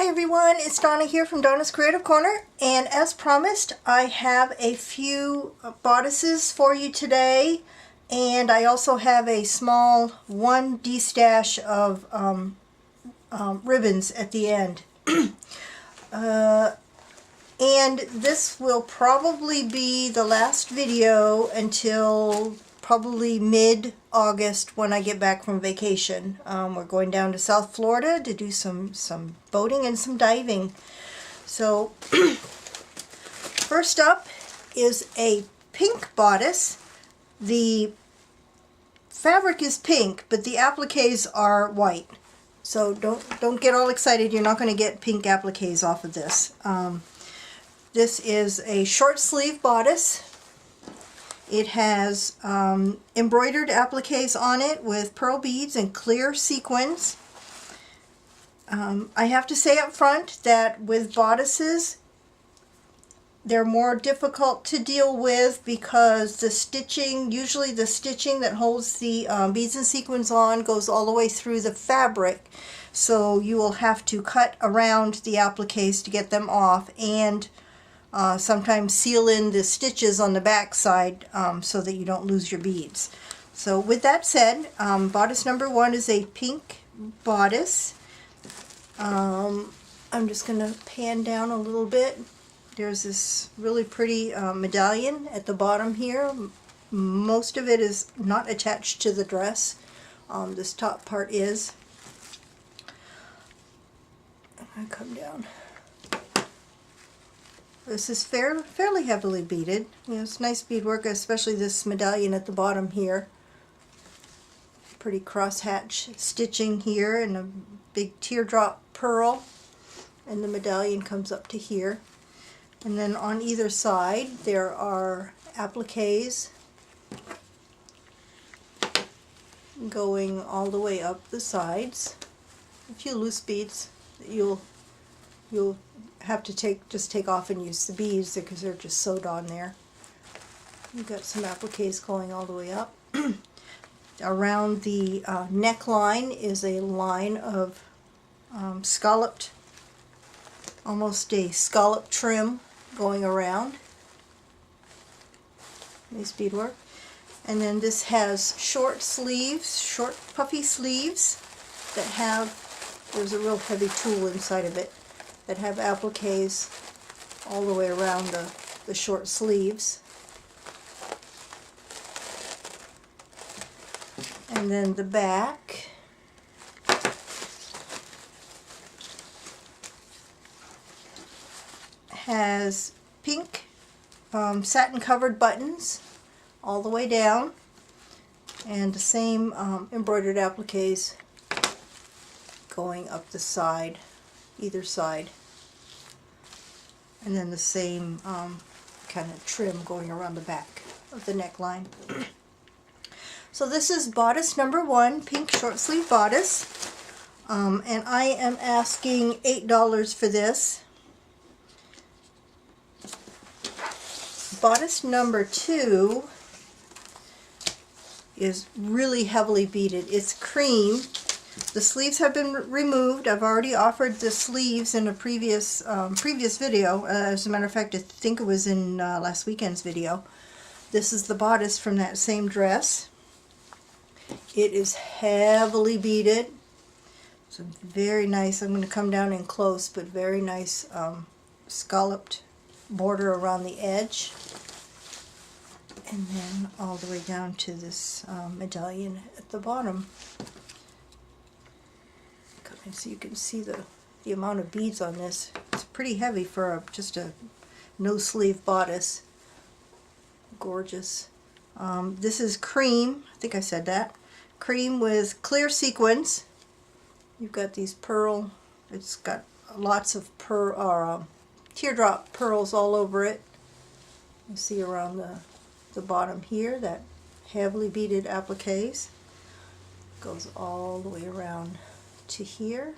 Hi everyone, it's Donna here from Donna's Creative Corner, and as promised I have a few bodices for you today, and I also have a small one D-stash of ribbons at the end. And this will probably be the last video until probably mid-August when I get back from vacation. We're going down to South Florida to do some boating and some diving. So first up is a pink bodice. The fabric is pink, but the appliques are white. So don't get all excited. You're not going to get pink appliques off of this. This is a short sleeve bodice. It has embroidered appliques on it with pearl beads and clear sequins. I have to say up front that with bodices, they're more difficult to deal with because the stitching, usually the stitching that holds the beads and sequins on goes all the way through the fabric. So you will have to cut around the appliques to get them off, and sometimes seal in the stitches on the back side so that you don't lose your beads. So with that said, bodice number one is a pink bodice. I'm just going to pan down a little bit. There's this really pretty medallion at the bottom here. Most of it is not attached to the dress. This top part is. I'm going to come down. This is fairly heavily beaded. You know, it's nice beadwork, especially this medallion at the bottom here. Pretty crosshatch stitching here and a big teardrop pearl. And the medallion comes up to here. And then on either side there are appliques going all the way up the sides. A few loose beads that you'll have to just take off and use the beads because they're just sewed on there. You've got some appliques going all the way up. Around the neckline is a line of scalloped, almost a scallop trim going around. Nice beadwork. And then this has short sleeves, short puffy sleeves that have, there's a real heavy tulle inside of it, that have appliques all the way around the short sleeves. And then the back has pink satin covered buttons all the way down, and the same embroidered appliques going up the side, either side, and then the same kind of trim going around the back of the neckline. So this is bodice number one, pink short sleeve bodice, and I am asking $8 for this. Bodice number two is really heavily beaded. It's cream. The sleeves have been removed. I've already offered the sleeves in a previous video. As a matter of fact, I think it was in last weekend's video. This is the bodice from that same dress. It is heavily beaded. It's very nice. I'm going to come down in close, but very nice scalloped border around the edge. And then all the way down to this medallion at the bottom. So you can see the amount of beads on this. It's pretty heavy for just a no sleeve bodice. Gorgeous. This is cream. I think I said that. Cream with clear sequins. You've got these pearl. It's got lots of teardrop pearls all over it. You see around the bottom here that heavily beaded appliques. Goes all the way around to here.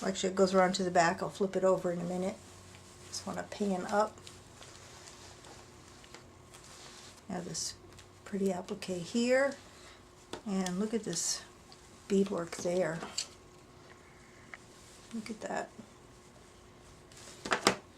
Actually, it goes around to the back. I'll flip it over in a minute. Just want to pan up. Now this pretty applique here, and look at this beadwork there. Look at that.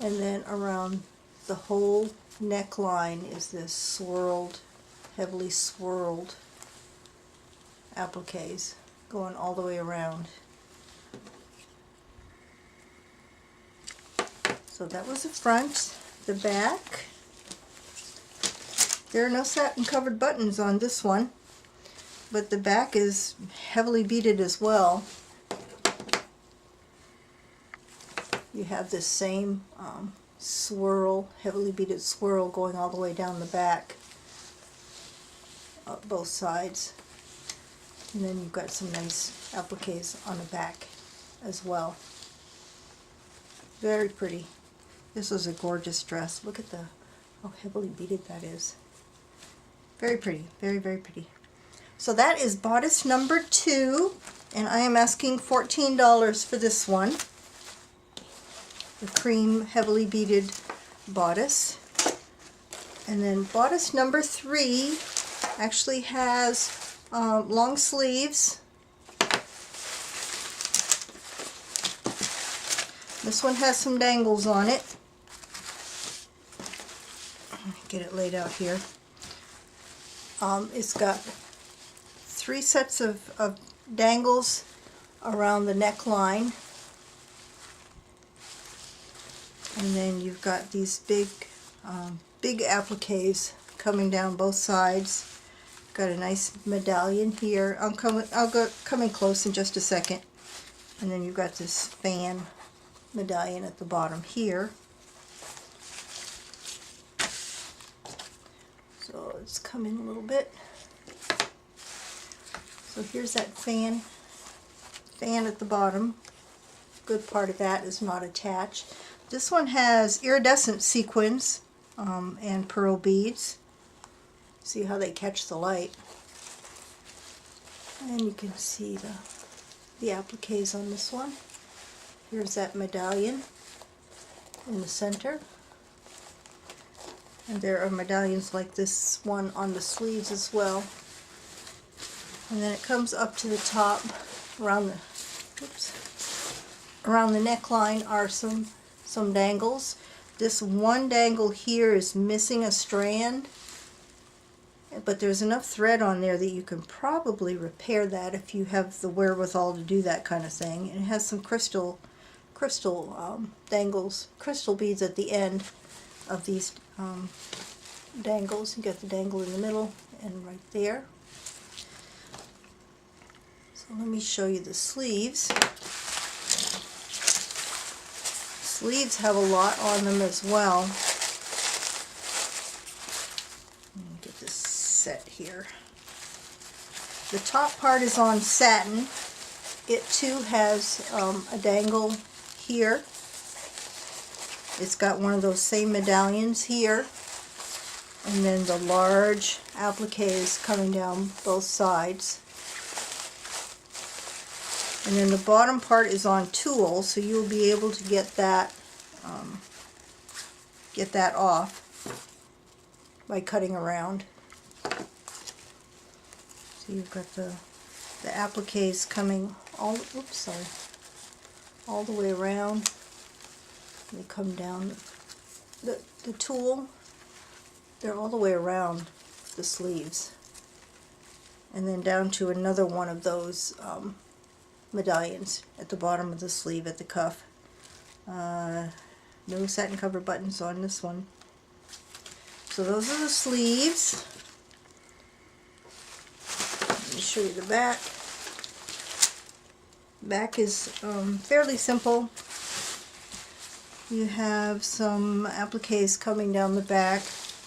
And then around the whole neckline is this swirled, heavily swirled appliques going all the way around. So that was the front. The back, there are no satin covered buttons on this one, but the back is heavily beaded as well. You have this same swirl, heavily beaded swirl going all the way down the back, both sides. And then you've got some nice appliques on the back as well. Very pretty. This was a gorgeous dress. Look at how heavily beaded that is. Very pretty. Very, very pretty. So that is bodice number 2, and I am asking $14 for this one. The cream heavily beaded bodice. And then bodice number 3 actually has long sleeves. This one has some dangles on it. Get it laid out here. It's got 3 sets of dangles around the neckline. And then you've got these big appliques coming down both sides. Got a nice medallion here. I'll go coming close in just a second. And then you've got this fan medallion at the bottom here. So let's come in a little bit. So here's that fan at the bottom. Good part of that is not attached. This one has iridescent sequins and pearl beads. See how they catch the light. And you can see the appliques on this one. Here's that medallion in the center. And there are medallions like this one on the sleeves as well. And then it comes up to the top. Around the neckline are some dangles. This one dangle here is missing a strand, but there's enough thread on there that you can probably repair that if you have the wherewithal to do that kind of thing. And it has some crystal dangles, crystal beads at the end of these dangles. You got the dangle in the middle and right there. So let me show you the sleeves. Sleeves have a lot on them as well. Let me get this set here. The top part is on satin. It too has a dangle here. It's got one of those same medallions here, and then the large appliques coming down both sides. And then the bottom part is on tulle, so you'll be able to get that off by cutting around. So you've got the appliques coming all the way around. They come down the tulle. They're all the way around the sleeves, and then down to another one of those medallions at the bottom of the sleeve at the cuff. No satin cover buttons on this one. So those are the sleeves. Let me show you the back. Back is fairly simple. You have some appliques coming down the back.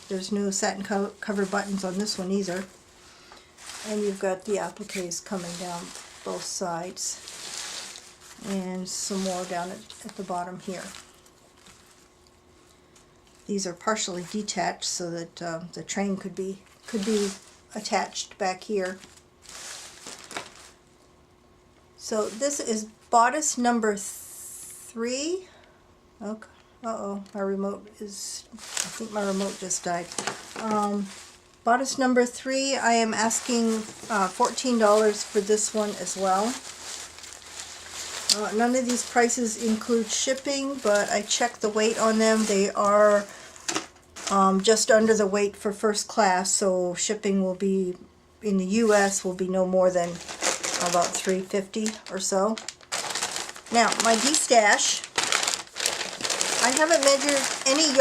There's no satin cover buttons on this one either. And you've got the appliques coming down both sides, and some more down at the bottom here. These are partially detached so that the train could be attached back here. So this is bodice number 3. Okay. My remote is, I think my remote just died. Bodice number 3, I am asking $14 for this one as well. None of these prices include shipping, but I checked the weight on them. They are just under the weight for first class, so shipping will be, in the US, will be no more than about $3.50 or so. Now, my Destash, I haven't measured any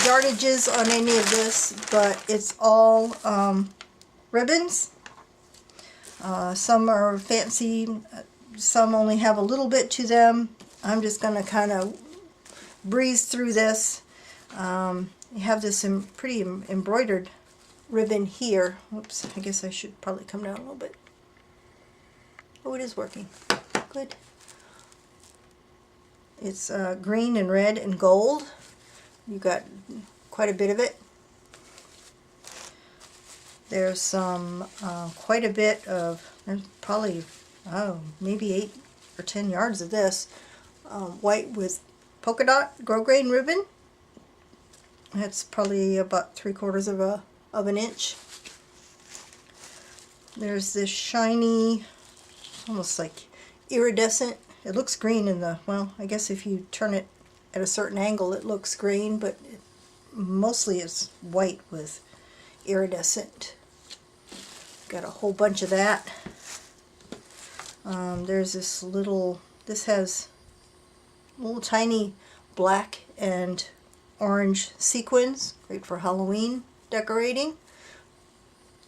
yardages on any of this, but it's all ribbons. Some are fancy, some only have a little bit to them. I'm just going to kind of breeze through this. You have this pretty embroidered ribbon here. Whoops, I guess I should probably come down a little bit. Oh, it is working. Good. It's green and red and gold. You got quite a bit of it. There's some quite a bit of, there's probably, oh, maybe 8 or 10 yards of this. White with polka dot grosgrain ribbon. That's probably about 3/4 of an inch. There's this shiny, almost like iridescent. It looks green in the, well, I guess if you turn it at a certain angle it looks green, but mostly it's white with iridescent. Got a whole bunch of that. There's this little, this has little tiny black and orange sequins, great for Halloween decorating.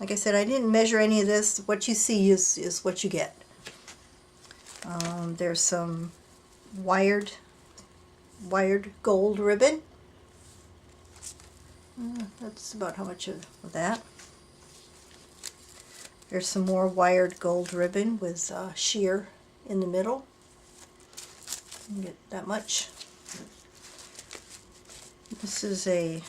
Like I said, I didn't measure any of this. What you see is what you get. There's some wired gold ribbon. That's about how much of that. There's some more wired gold ribbon with sheer in the middle. You get that much. This is it's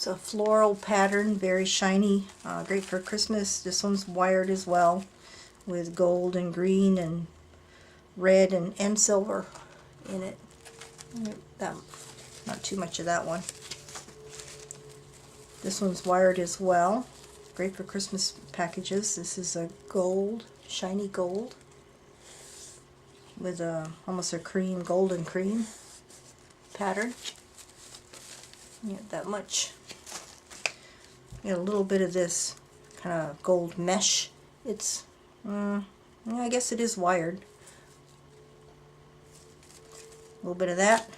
a floral pattern, very shiny, great for Christmas. This one's wired as well, with gold and green and red and silver in it. Not too much of that one. This one's wired as well, great for Christmas packages. This is a gold, shiny gold, with almost a cream, golden cream pattern. You get that much. You get a little bit of this kind of gold mesh. It's, I guess it is wired. A little bit of that.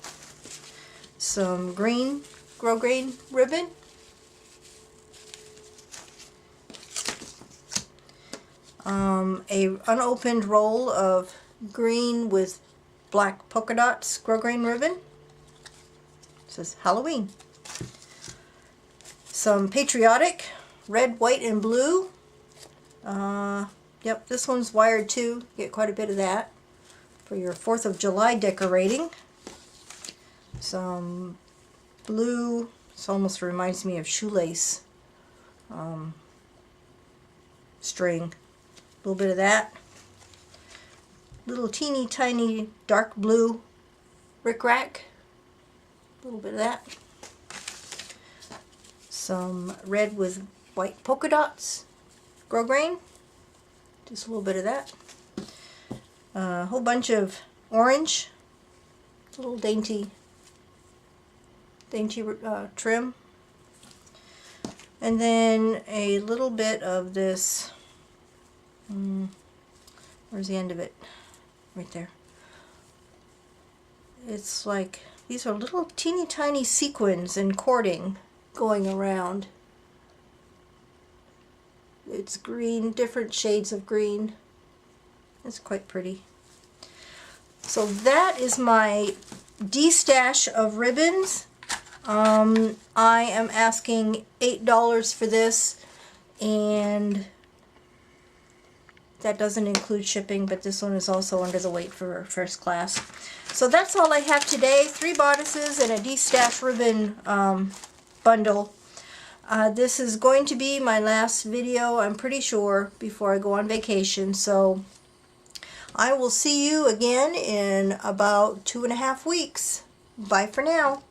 Some green grosgrain ribbon. A unopened roll of green with black polka dots grosgrain ribbon. It says Halloween. Some patriotic red, white, and blue. Yep, this one's wired too. Get quite a bit of that for your 4th of July decorating. Some blue. This almost reminds me of shoelace string. A little bit of that. Little teeny tiny dark blue rickrack. A little bit of that. Some red with white polka dots grosgrain. Just a little bit of that. A whole bunch of orange. A little dainty trim. And then a little bit of this, where's the end of it? Right there. It's like, these are little teeny tiny sequins and cording going around. It's green, different shades of green. It's quite pretty. So that is my Destash of ribbons. I am asking $8 for this, and that doesn't include shipping, but this one is also under the weight for first class. So that's all I have today. 3 bodices and a Destash ribbon bundle. This is going to be my last video, I'm pretty sure, before I go on vacation. So I will see you again in about 2.5 weeks. Bye for now.